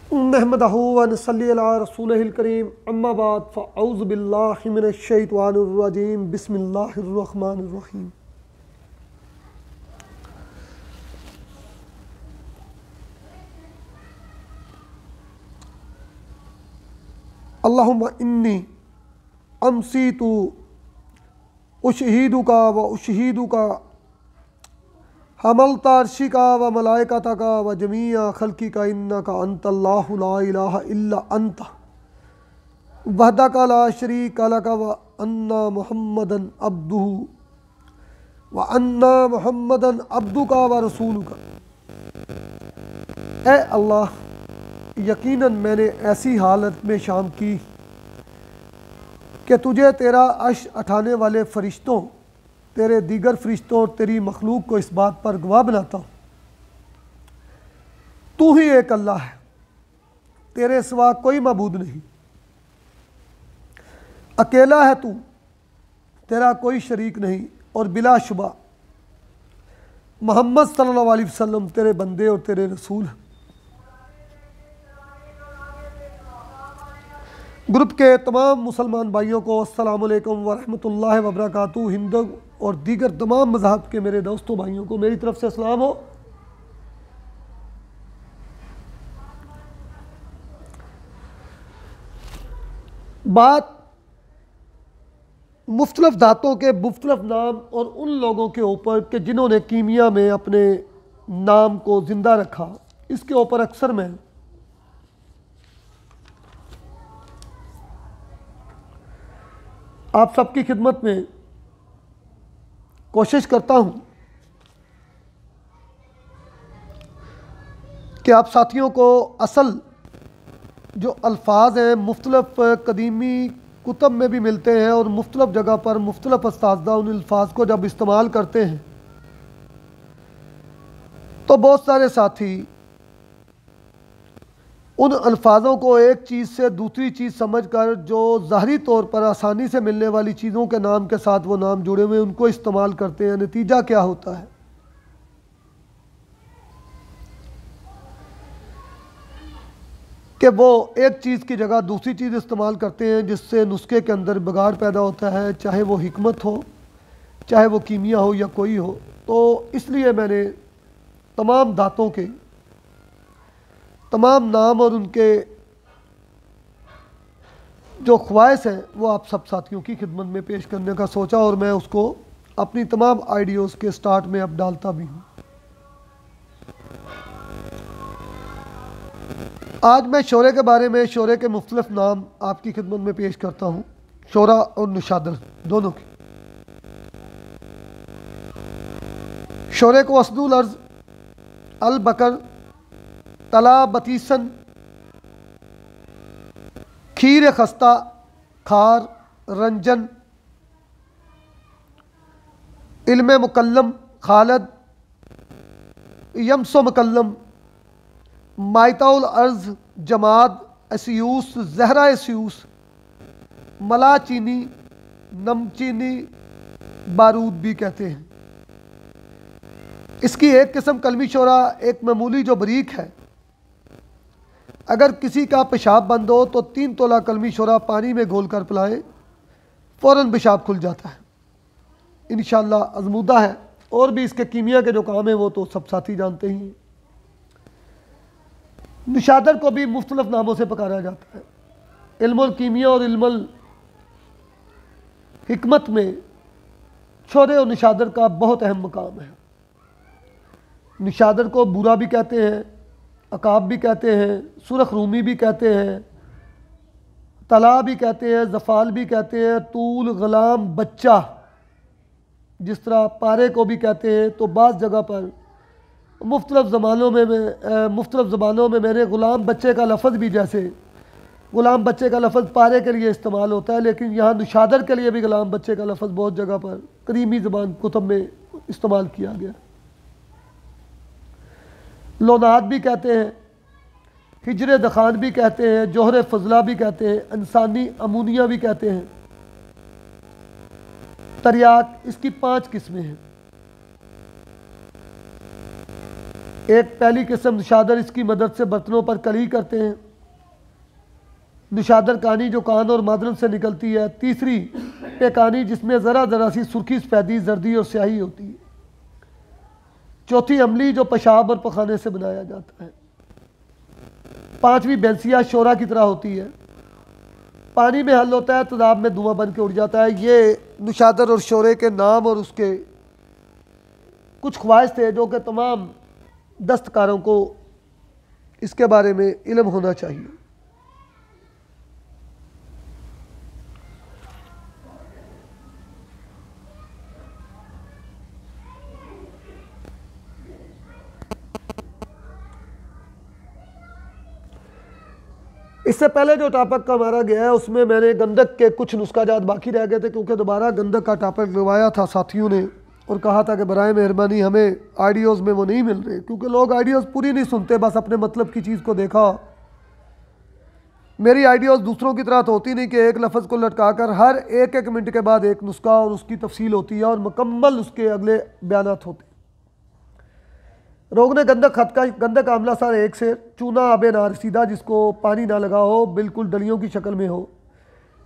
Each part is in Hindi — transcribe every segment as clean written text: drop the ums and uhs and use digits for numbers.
नहमदहु व नसल्ली अला रसूलिहिल करीम अम्मा बाद फ़अऊज़ु बिल्लाहि मिनश शैतानिर रजीम बिस्मिल्लाहिर रहमानिर रहीम। अल्लाहुम्मा इन्नी अमसीतु उशहीदुका व उशहीदुका हमलता अर्शिका व मलाइकतका व जमीआ खल्किका इन्नका अंतल्लाहु ला इलाहा इल्ला अंता वहदका ला शरीका लका व अन्ना मुहम्मदन अब्दुहु व अन्ना मुहम्मदन अब्दुका व रसूलुका। ए अल्लाह, यकीनन मैंने ऐसी हालत में शाम की कि तुझे तेरा अर्श उठाने वाले फ़रिश्तों, तेरे दीगर फ़रिश्तों और तेरी मखलूक को इस बात पर गवाह बनाता हूँ, तू ही एक अल्लाह है, तेरे सिवा कोई मबूद नहीं, अकेला है तू, तेरा कोई शरीक नहीं, और बिलाशुबा मोहम्मद सल्लल्लाहु अलैहि वसल्लम तेरे बंदे और तेरे रसूल हैं। ग्रुप के तमाम मुसलमान भाइयों को अस्सलामु अलैकुम व रहमतुल्लाहि व बरकातुहू। हिंदू और दीगर तमाम मज़हब के मेरे दोस्तों भाइयों को मेरी तरफ से सलाम हो। बात मुख्तलिफ धातों के मुख्तलिफ नाम और उन लोगों के ऊपर कि जिन्होंने कीमिया में अपने नाम को ज़िंदा रखा, इसके ऊपर अक्सर मैं आप सबकी खिदमत में कोशिश करता हूं कि आप साथियों को असल जो अल्फाज हैं मुख्तलिफ कदीमी कुतब में भी मिलते हैं और मुख्तलिफ जगह पर मुख्तलिफ उस्ताद उन अल्फाज को जब इस्तेमाल करते हैं तो बहुत सारे साथी उन अल्फाजों को एक चीज़ से दूसरी चीज़ समझकर जो ज़ाहरी तौर पर आसानी से मिलने वाली चीज़ों के नाम के साथ वो नाम जुड़े हुए उनको इस्तेमाल करते हैं। नतीजा क्या होता है कि वो एक चीज़ की जगह दूसरी चीज़ इस्तेमाल करते हैं, जिससे नुस्खे के अंदर बिगाड़ पैदा होता है, चाहे वो हिकमत हो, चाहे वो कीमिया हो या कोई हो। तो इसलिए मैंने तमाम धातों के तमाम नाम और उनके जो ख्वाहिश हैं वो आप सब साथियों की खिदमत में पेश करने का सोचा, और मैं उसको अपनी तमाम आइडियोज़ के स्टार्ट में अब डालता भी हूँ। आज मैं शोरे के बारे में, शोरे के मुख्तलिफ नाम आपकी खिदमत में पेश करता हूँ, शोरा और निशादर दोनों की। शोरे को असदुल अर्ज़, अल बकर, तला बतीसन, खीर खस्ता, खार, रंजन, इल्म मुकल्लम, खालद, यमसो मुकल्लम, माइताउल अर्ज़, जमाद, एसियूस, जहरा एसियूस, मला चीनी, नमचीनी, बारूद भी कहते हैं। इसकी एक किस्म कलमी शोरा एक मामूली जो बरीक है, अगर किसी का पेशाब बंद हो तो 3 तोला कलमी शोरा पानी में घोल कर पिलाए, फ़ौरन पेशाब खुल जाता है। इंशाअल्लाह आज़मूदा है, और भी इसके कीमिया के जो काम है वो तो सब साथी जानते ही। निशादर को भी मुख्तलिफ नामों से पुकारा जाता है। इल्मुल कीमिया और इल्मुल हिकमत में शोरे और निशादर का बहुत अहम मकाम है। निशादर को बुरा भी कहते हैं, अकाब भी कहते हैं, सुरख रूमी भी कहते हैं, तला भी कहते हैं, जफ़ाल भी कहते हैं, तूल, ग़ुलाम, बच्चा, जिस तरह पारे को भी कहते हैं। तो बाज़ जगह पर मुख्तलिफ ज़बानों में मैंने ग़ुलाम बच्चे का लफ्ज़ भी, जैसे ग़ुलाम बच्चे का लफ्ज़ पारे के लिए इस्तेमाल होता है, लेकिन यहाँ निशादर के लिए भी ग़ुलाम बच्चे का लफ्ज़ बहुत जगह पर करीमी ज़बान कुतुब में इस्तेमाल किया गया। लोनाद भी कहते हैं, हिजर दखान भी कहते हैं, जोहर फजला भी कहते हैं, इंसानी अमूनिया भी कहते हैं, तरियाक। इसकी 5 किस्में हैं। एक पहली किस्म निशादर इसकी मदद से बर्तनों पर कली करते हैं। निशादर कानी जो कान और मादरम से निकलती है। तीसरी पेकानी जिसमें ज़रा ज़रा सी सुर्खी सफ़ेदी जर्दी और स्याही होती है। चौथी अमली जो पेशाब और पखाने से बनाया जाता है। पांचवी बेंसिया शोरा की तरह होती है, पानी में हल होता है, तदाब में धुआं बन के उड़ जाता है। ये निशादर और शोरे के नाम और उसके कुछ ख्वाहिश थे जो कि तमाम दस्तकारों को इसके बारे में इल्म होना चाहिए। इससे पहले जो टॉपिक का हमारा गया है उसमें मैंने गंधक के कुछ नुस्खाजात बाकी रह गए थे, क्योंकि दोबारा गंधक का टॉपिक लगवाया था साथियों ने और कहा था कि बराए मेहरबानी हमें आइडियोज़ में वो नहीं मिल रहे, क्योंकि लोग आइडियोज़ पूरी नहीं सुनते, बस अपने मतलब की चीज़ को देखा। मेरी आइडियोज़ दूसरों की तरह तो होती नहीं कि एक लफ्ज़ को लटका कर हर एक एक मिनट के बाद एक नुस्खा और उसकी तफसील होती है और मुकम्मल उसके अगले बयानात होते। रोग ने गंधक खत का गंधक आमला सार एक से चूना आब नार सीधा जिसको पानी ना लगा हो, बिल्कुल डलियों की शक्ल में हो,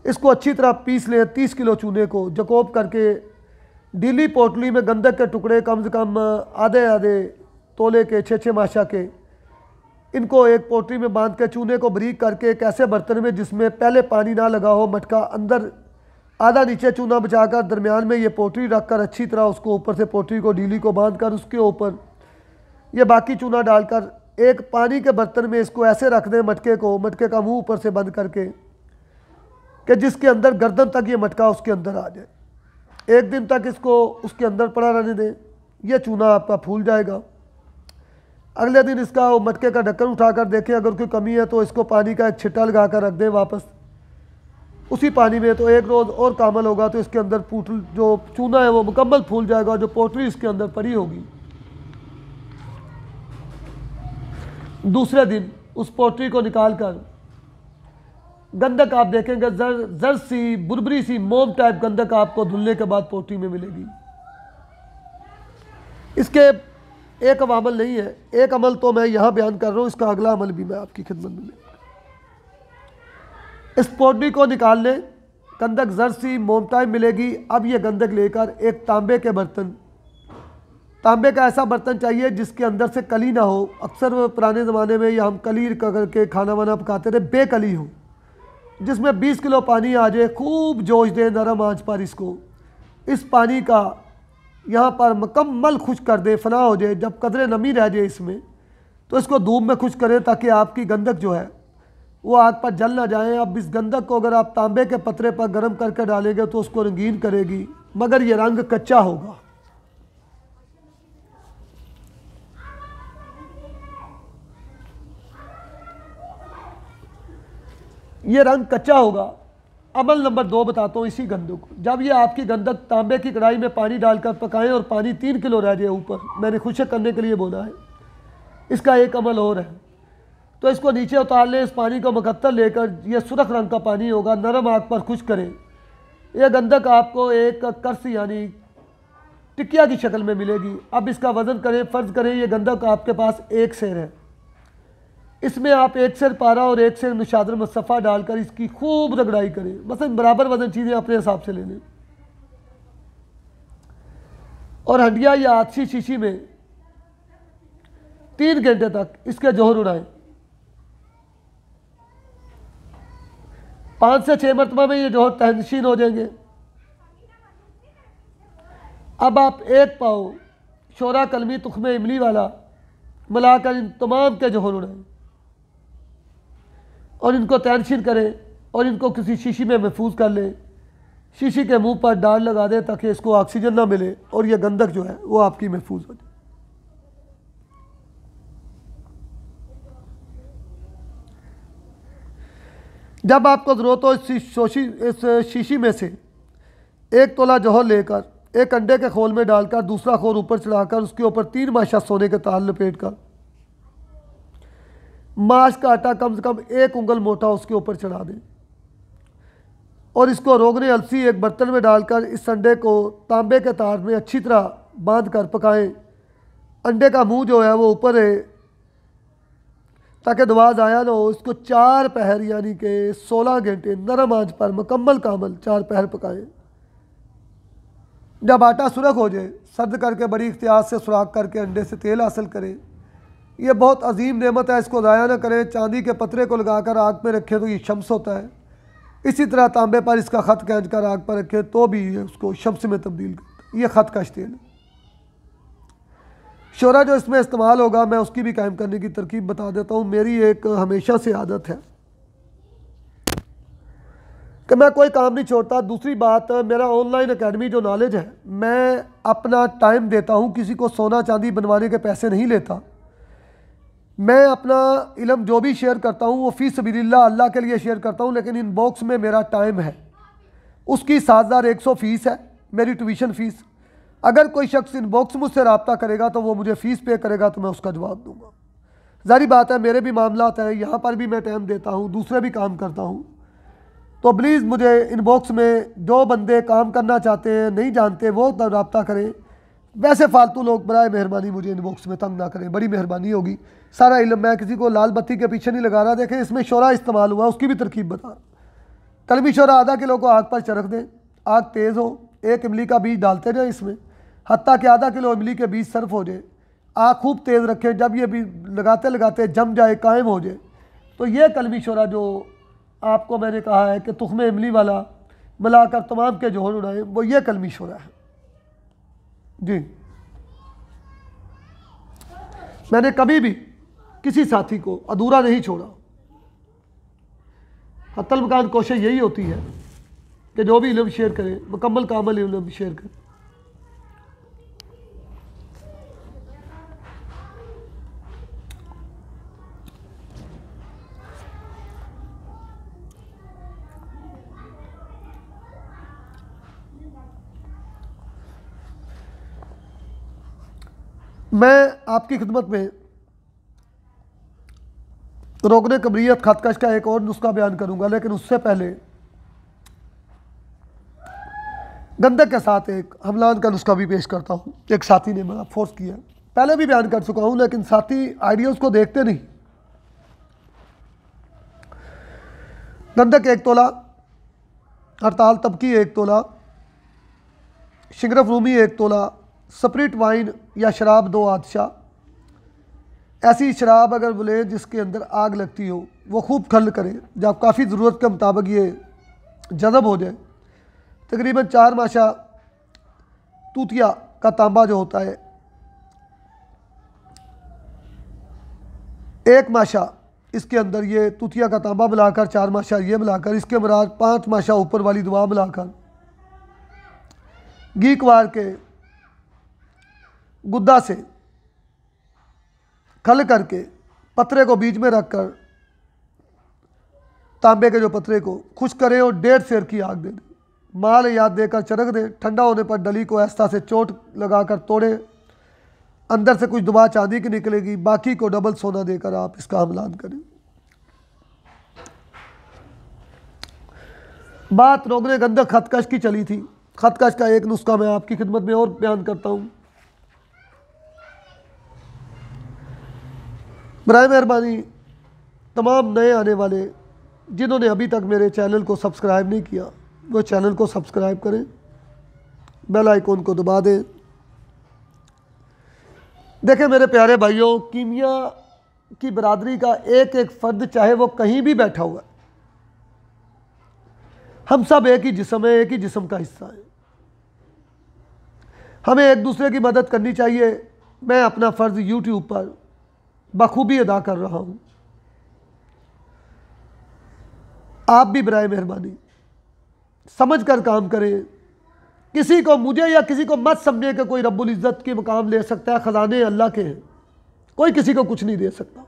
इसको अच्छी तरह पीस लें। 30 किलो चूने को जकोब करके डीली पोटली में गंधक के टुकड़े कम से कम आधे आधे तोले के 6-6 माशा के, इनको एक पोटली में बांध के चूने को बारीक करके एक ऐसे बर्तन में जिसमें पहले पानी ना लगा हो, मटका अंदर आधा नीचे चूना बचाकर दरमियान में ये पोटली रखकर अच्छी तरह उसको ऊपर से पोटली को डीली को बांध कर उसके ऊपर ये बाकी चूना डालकर एक पानी के बर्तन में इसको ऐसे रख दें मटके का मुंह ऊपर से बंद करके कि जिसके अंदर गर्दन तक ये मटका उसके अंदर आ जाए। 1 दिन तक इसको उसके अंदर पड़ा रहने दें, यह चूना आपका फूल जाएगा। अगले दिन इसका वो मटके का ढक्कन उठाकर देखें, अगर कोई कमी है तो इसको पानी का एक छिट्टा लगा कर रख दें वापस उसी पानी में, तो 1 रोज़ और कामल होगा तो इसके अंदर पोटल जो चूना है वो मुकम्मल फूल जाएगा, जो पोटली इसके अंदर पड़ी होगी। दूसरे दिन उस पोटली को निकाल कर गंधक आप देखेंगे जर सी बुरबरी सी मोम टाइप गंधक आपको धुलने के बाद पोटली में मिलेगी। इसके एक अमल नहीं है, एक अमल तो मैं यहाँ बयान कर रहा हूँ, इसका अगला अमल भी मैं आपकी खिदमत में। इस पोटली को निकाल लें, गंधक जर सी मोम टाइप मिलेगी। अब ये गंधक लेकर एक तांबे के बर्तन, तांबे का ऐसा बर्तन चाहिए जिसके अंदर से कली ना हो। अक्सर पुराने ज़माने में या हम कली करके खाना वाना पकाते थे, बेकली हो, जिसमें 20 किलो पानी आ जाए, खूब जोश दे नरम आंच पर इसको, इस पानी का यहाँ पर मुकम्मल खुश कर दे, फना हो जाए। जब कदरे नमी रह जाए इसमें तो इसको धूप में खुश करें ताकि आपकी गंधक जो है वो आग पर जल ना जाए। अब इस गंधक को अगर आप तांबे के पतरे पर गर्म करके डालेंगे तो उसको रंगीन करेगी, मगर ये रंग कच्चा होगा। ये रंग कच्चा होगा। अमल नंबर 2 बताता हूँ इसी गंधक को। जब ये आपकी गंधक तांबे की कढ़ाई में पानी डालकर पकाएं और पानी 3 किलो रह जाए ऊपर, मैंने खुशक करने के लिए बोला है। इसका एक अमल और है, तो इसको नीचे उतार लें। इस पानी को मुकत्तर लेकर, यह सुरख रंग का पानी होगा, नरम आग पर खुश करें। यह गंधक आपको एक कर्स यानी टिकिया की शक्ल में मिलेगी। अब इसका वज़न करें, फ़र्ज़ करें ये गंधक आपके पास 1 सेर है, इसमें आप 1 सेर पारा और 1 सेर निशादर मुस्तफ़ा डालकर इसकी खूब रगड़ाई करें। मसलन बराबर वजन चीज़ें अपने हिसाब से ले लें और हंडिया या आतशी शीशी में 3 घंटे तक इसके जोहर उड़ाएं। 5 से 6 मरतबा में ये जोहर तहनशीन हो जाएंगे। अब आप 1 पाव शोरा कलमी तुख्मे इमली वाला मिलाकर इन तमाम के जोहर उड़ाएं और इनको तहनशीन करें और इनको किसी शीशी में महफूज कर लें। शीशी के मुंह पर डाल लगा दें ताकि इसको ऑक्सीजन ना मिले और यह गंधक जो है वो आपकी महफूज हो जाए। जब आपको ज़रूरत हो इस शीशी में से 1 तोला जौहर लेकर 1 अंडे के खोल में डालकर दूसरा खोल ऊपर चढ़ाकर उसके ऊपर 3 माशा सोने के तार लपेट कर माश का आटा कम से कम 1 उंगल मोटा उसके ऊपर चढ़ा दें और इसको रोगने अलसी एक बर्तन में डालकर इस अंडे को तांबे के तार में अच्छी तरह बांध कर पकाएं। अंडे का मुंह जो है वो ऊपर है ताकि दवा ज़ाया ना हो। इसको 4 पहर यानी कि 16 घंटे नरम आंच पर मुकम्मल कामल 4 पहर पकाएं। जब आटा सुरख हो जाए सर्द करके बड़ी इख्तियार से सुराख करके अंडे से तेल हासिल करें। ये बहुत अजीम नेमत है, इसको ज़ाया ना करें। चांदी के पतरे को लगाकर आग में रखें तो ये शम्स होता है। इसी तरह तांबे पर इसका ख़त खींच कर आग पर रखें तो भी ये उसको शम्स में तब्दील करता है। ये ख़त का तेल है। शोरा जो इसमें इस्तेमाल होगा मैं उसकी भी कायम करने की तरकीब बता देता हूँ। मेरी एक हमेशा से आदत है कि मैं कोई काम नहीं छोड़ता। दूसरी बात, मेरा ऑनलाइन एकेडमी जो नॉलेज है, मैं अपना टाइम देता हूँ, किसी को सोना चांदी बनवाने के पैसे नहीं लेता। मैं अपना इल्म जो भी शेयर करता हूँ वो फ़ी सबीलिल्लाह अल्लाह के लिए शेयर करता हूँ, लेकिन इन बॉक्स में मेरा टाइम है, उसकी 7100 फ़ीस है मेरी ट्यूशन फ़ीस। अगर कोई शख्स इन बॉक्स मुझसे रब्ता करेगा तो वो मुझे फ़ीस पे करेगा तो मैं उसका जवाब दूँगा। ज़ाहिर बात है मेरे भी मामलात हैं, यहाँ पर भी मैं टाइम देता हूँ, दूसरे भी काम करता हूँ। तो प्लीज़ मुझे इनबॉक्स में जो बंदे काम करना चाहते हैं नहीं जानते वो रब्ता करें। वैसे फालतू लोग बराए मेहरबानी मुझे इनबॉक्स में तंग ना करें, बड़ी मेहरबानी होगी। सारा इल्म मैं किसी को लाल बत्ती के पीछे नहीं लगा रहा। देखें इसमें शोरा इस्तेमाल हुआ, उसकी भी तरकीब बता रहा। कलमी शोरा आधा किलो को आग पर चरख दें, आग तेज़ हो, 1 इमली का बीज डालते जाए इसमें, हत्ता कि आधा किलो इमली के बीज सर्फ हो जाए। आग खूब तेज़ रखें, जब ये भी लगाते लगाते जम जाए, कायम हो जाए, तो ये कलमी शोरा जो आपको मैंने कहा है कि तुख्मे इमली वाला मिलाकर तमाम के जोहर उड़ाएं, वो ये कलमी शोरा है जी। मैंने कभी भी किसी साथी को अधूरा नहीं छोड़ा। हत्तल मकान कोशिश यही होती है कि जो भी इल्म शेयर करें मुकम्मल कामल इल्म शेयर करें। मैं आपकी खिदमत में रोकने कबरियत खतकश का एक और नुस्खा बयान करूंगा, लेकिन उससे पहले गंदक के साथ एक हमलान का नुस्खा भी पेश करता हूं। एक साथी ने मेरा फोर्स किया, पहले भी बयान कर चुका हूं, लेकिन साथी आइडियाज़ को देखते नहीं। गंदक 1 तोला, हड़ताल तबकी 1 तोला, शिंगरफ रूमी 1 तोला, स्प्रिट वाइन या शराब 2 आदशा। ऐसी शराब अगर बोले जिसके अंदर आग लगती हो वो खूब खल करें, जब काफ़ी ज़रूरत के मुताबिक ये जज़ब हो जाए। तकरीबन 4 माशा तूतिया का तांबा जो होता है, 1 माशा इसके अंदर ये तूतिया का तांबा मिलाकर, 4 माशा ये मिलाकर, इसके मराज 5 माशा ऊपर वाली दुआ मिलाकर, घी कवार के गुद्दा से खल करके पतरे को बीच में रखकर तांबे के जो पतरे को खुश करें और 1.5 सेर की आग दे दें। माल याद देकर चरख दें। ठंडा होने पर डली को ऐसा से चोट लगाकर तोड़े, अंदर से कुछ दुबा चांदी की निकलेगी, बाकी को डबल सोना देकर आप इसका हमलान करें। बात रोगने गंदक खतकश की चली थी। खतकश का एक नुस्खा मैं आपकी खिदमत में और बयान करता हूँ। बराए मेहरबानी तमाम नए आने वाले जिन्होंने अभी तक मेरे चैनल को सब्सक्राइब नहीं किया वो चैनल को सब्सक्राइब करें, बेल आइकॉन को दबा दें। देखें मेरे प्यारे भाइयों, कीमिया की बरादरी का एक एक फ़र्द चाहे वो कहीं भी बैठा हुआ है, हम सब एक ही जिस्म है, एक ही जिस्म का हिस्सा है। हमें एक दूसरे की मदद करनी चाहिए। मैं अपना फ़र्ज़ यूट्यूब पर बखूबी अदा कर रहा हूँ, आप भी बराए मेहरबानी समझ कर काम करें। किसी को मुझे या किसी को मत समझे कि कोई रब्बुल इज़्ज़त के मुकाम ले सकता है। ख़जाने अल्लाह के हैं, कोई किसी को कुछ नहीं दे सकता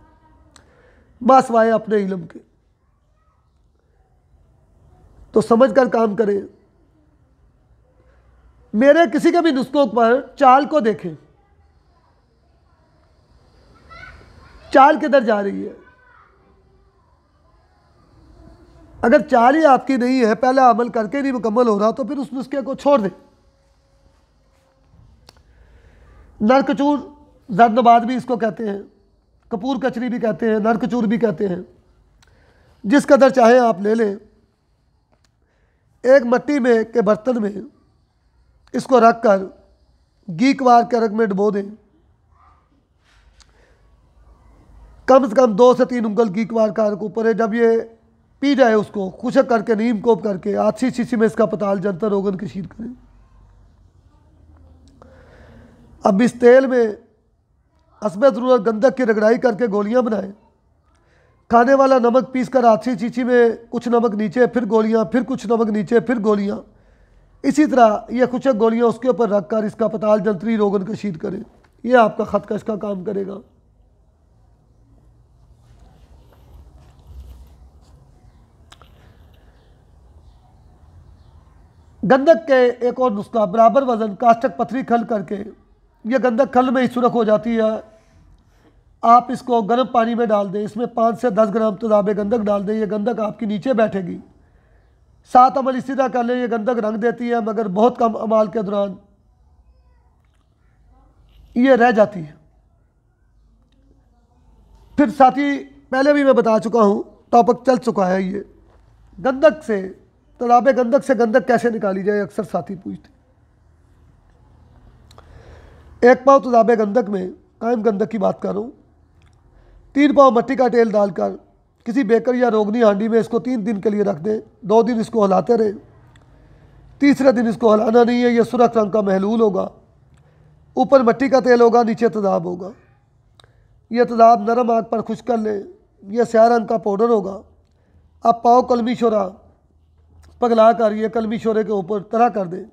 बासवाए अपने इल्म के। तो समझ कर काम करें। मेरे किसी के भी नुस्खों पर चाल को देखें, चाल किधर जा रही है। अगर चाल ही आपकी नहीं है, पहला अमल करके नहीं मुकम्मल हो रहा, तो फिर उस नुस्खे को छोड़ दें। नरकचूर जरनबाद भी इसको कहते हैं, कपूर कचरी भी कहते हैं, नरकचूर भी कहते हैं। जिस कदर चाहें आप ले लें। एक मिट्टी में के बर्तन में इसको रख कर घी क्वार के रग में डुबो दें। कम से कम 2 से 3 उंगल घी क्वार का ऊपर है। जब ये पी जाए उसको खुशक करके नीम कोप करके आधी शीशी में इसका पताल जंतर रोगन कशीर करें। अब इस तेल में हस्बे ज़रूरत गंधक की रगड़ाई करके गोलियां बनाएं। खाने वाला नमक पीस कर आधी शीशी में कुछ नमक नीचे, फिर गोलियां, फिर कुछ नमक नीचे, फिर गोलियां। इसी तरह ये खुशक गोलियां उसके ऊपर रख कर इसका पताल जंतरी रोगन कशीर करें। यह आपका खतकश का काम करेगा। गंधक के एक और नुस्खा, बराबर वजन काष्टक पथरी खल करके, यह गंधक खल में ही सुरख हो जाती है। आप इसको गर्म पानी में डाल दें, इसमें 5 से 10 ग्राम तेजाब गंधक डाल दें। यह गंधक आपकी नीचे बैठेगी। 7 अमल इसी तरह कर लें। यह गंधक रंग देती है मगर बहुत कम अमाल के दौरान ये रह जाती है। फिर साथी पहले भी मैं बता चुका हूँ, टॉपिक चल चुका है। ये गंधक से, तेजाब गंधक से गंधक कैसे निकाली जाए, अक्सर साथी पूछते। 1 पाव तेजाब गंधक में, कायम गंधक की बात कर रहा हूँ, 3 पाव मट्टी का तेल डालकर किसी बेकर या रोगनी हांडी में इसको 3 दिन के लिए रख दें। 2 दिन इसको हिलाते रहें। तीसरे दिन इसको हिलाना नहीं है। यह सुरख रंग का महलूल होगा। ऊपर मट्टी का तेल होगा, नीचे तेजाब होगा। यह तेजाब नरम आग पर खुश कर लें। यह स्याह रंग का पाउडर होगा। आप पाव कलमी शोरा पगला कर ये कलमी शोरे के ऊपर तरह कर दें।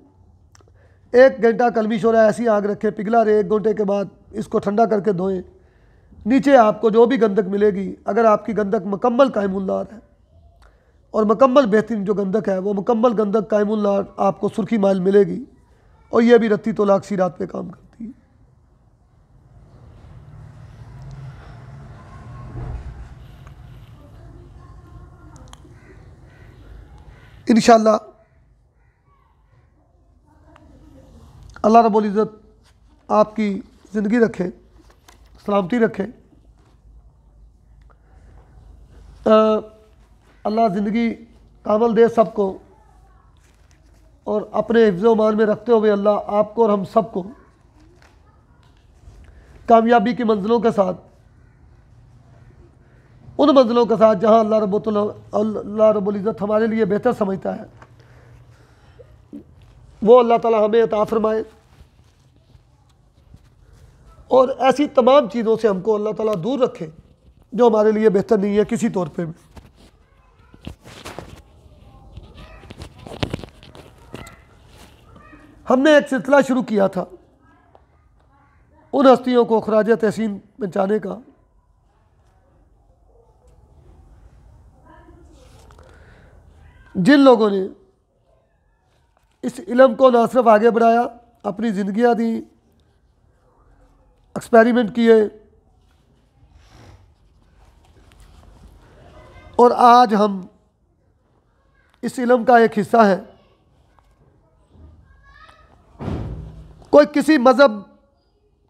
1 घंटा कलमी शोरा ऐसी आग रखें, पिघला रहे। 1 घंटे के बाद इसको ठंडा करके धोएं। नीचे आपको जो भी गंधक मिलेगी, अगर आपकी गंधक मुकम्मल कायमुल्लार है और मुकम्मल बेहतरीन जो गंधक है वो मुकम्मल गंधक कायमुल्लार, आपको सुर्खी माइल मिलेगी। और यह भी रत्ती तोला अक्सीरात पे काम करती है। इंशाअल्लाह अल्लाह रब्बुल इज़्ज़त आपकी ज़िंदगी रखे, सलामती रखे। अल्लाह ज़िंदगी कामल दे सबको, और अपने हिफ्ज़ मान में रखते हुए अल्लाह आपको और हम सबको कामयाबी की मंजिलों के साथ, उन मंजिलों के साथ जहाँ अल्लाह रब्बुल इज़्ज़त हमारे लिए बेहतर समझता है, वो अल्लाह ताला हमें अता फरमाए। और ऐसी तमाम चीज़ों से हमको अल्लाह ताला दूर रखे जो हमारे लिए बेहतर नहीं है किसी तौर पे भी। हमने एक सिलसिला शुरू किया था उन हस्तियों को खराज तहसीन पहुँचाने का जिन लोगों ने इस इल्म को ना सिर्फ आगे बढ़ाया, अपनी ज़िंदगियाँ दी, एक्सपेरिमेंट किए, और आज हम इस इल्म का एक हिस्सा है। कोई किसी मज़हब,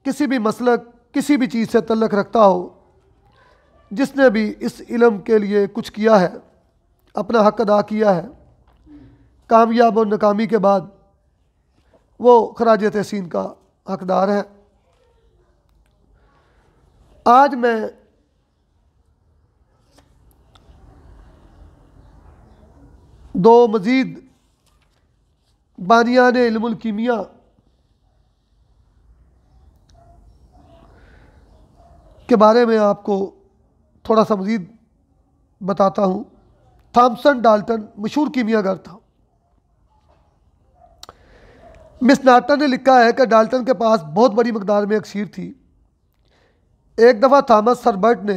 किसी भी मसलक, किसी भी चीज़ से तल्लुक़ रखता हो, जिसने भी इस इल्म के लिए कुछ किया है, अपना हक़ अदा किया है, कामयाब और नाकामी के बाद वो खराज तहसीन का हकदार है। आज मैं दो मज़ीद बानियान इल्मुल कीमिया के बारे में आपको थोड़ा सा मज़ीद बताता हूँ। थॉमसन डाल्टन मशहूर कीमियागर था। मिस नार्टन ने लिखा है कि डाल्टन के पास बहुत बड़ी मकदार में अक्सीर थी। एक दफ़ा थॉमस हर्बर्ट ने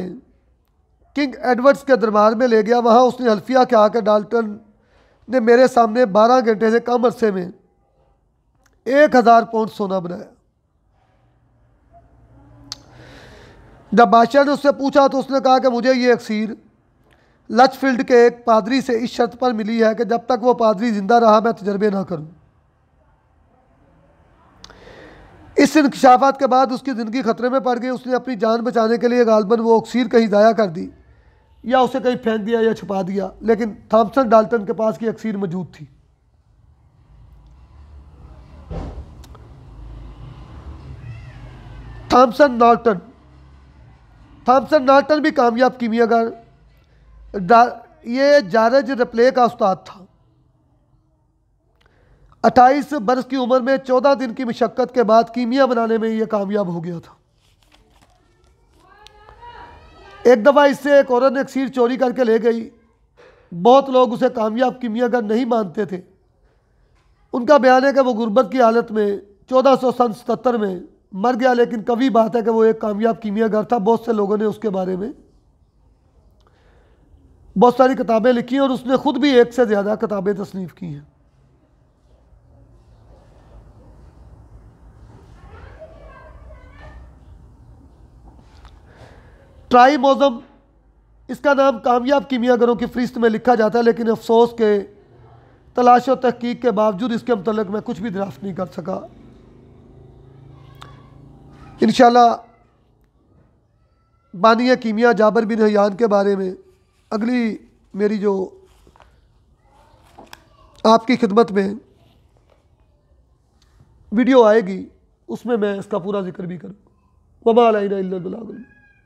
किंग एडवर्ड्स के दरबार में ले गया। वहाँ उसने हल्फिया कहा कि डाल्टन ने मेरे सामने 12 घंटे से कम अरसे में 1000 पाउंड सोना बनाया। जब बादशाह ने उससे पूछा तो उसने कहा कि मुझे ये अक्सीर लचफील्ड के एक पादरी से इस शर्त पर मिली है कि जब तक वो पादरी जिंदा रहा मैं तजर्बे ना करूं। इस इंकशाफात के बाद उसकी ज़िंदगी ख़तरे में पड़ गई। उसने अपनी जान बचाने के लिए गालबन वो अक्सीर कहीं ज़ाया कर दी या उसे कहीं फेंक दिया या छुपा दिया, लेकिन थॉमसन डाल्टन के पास की अक्सीर मौजूद थी। थॉमसन नॉर्टन भी कामयाब कीमियागर, ये जारज रिप्ले का उस्ताद था। 28 बरस की उम्र में 14 दिन की मशक्क़त के बाद कीमिया बनाने में ये कामयाब हो गया था। एक दफ़ा इससे एक औरत ने अक्सीर चोरी करके ले गई। बहुत लोग उसे कामयाब कीमियागर नहीं मानते थे। उनका बयान है कि वो गुर्बत की हालत में 1477 में मर गया, लेकिन कभी बात है कि वो एक कामयाब कीमियागर था। बहुत से लोगों ने उसके बारे में बहुत सारी किताबें लिखी और उसने खुद भी एक से ज़्यादा किताबें तसनीफ़ की हैं। ट्राई मोज़म, इसका नाम कामयाब कीमियागरों की फ़हरिस्त में लिखा जाता है, लेकिन अफसोस के तलाश और तहकीक के बावजूद इसके मुतल्लिक़ मैं कुछ भी दरियाफ़्त नहीं कर सका। इंशाअल्लाह बानिया कीमिया जाबिर बिन हयान के बारे में अगली मेरी जो आपकी खिदमत में वीडियो आएगी उसमें मैं इसका पूरा जिक्र भी करूँ। वमा अलैना इल्लल बलागुल।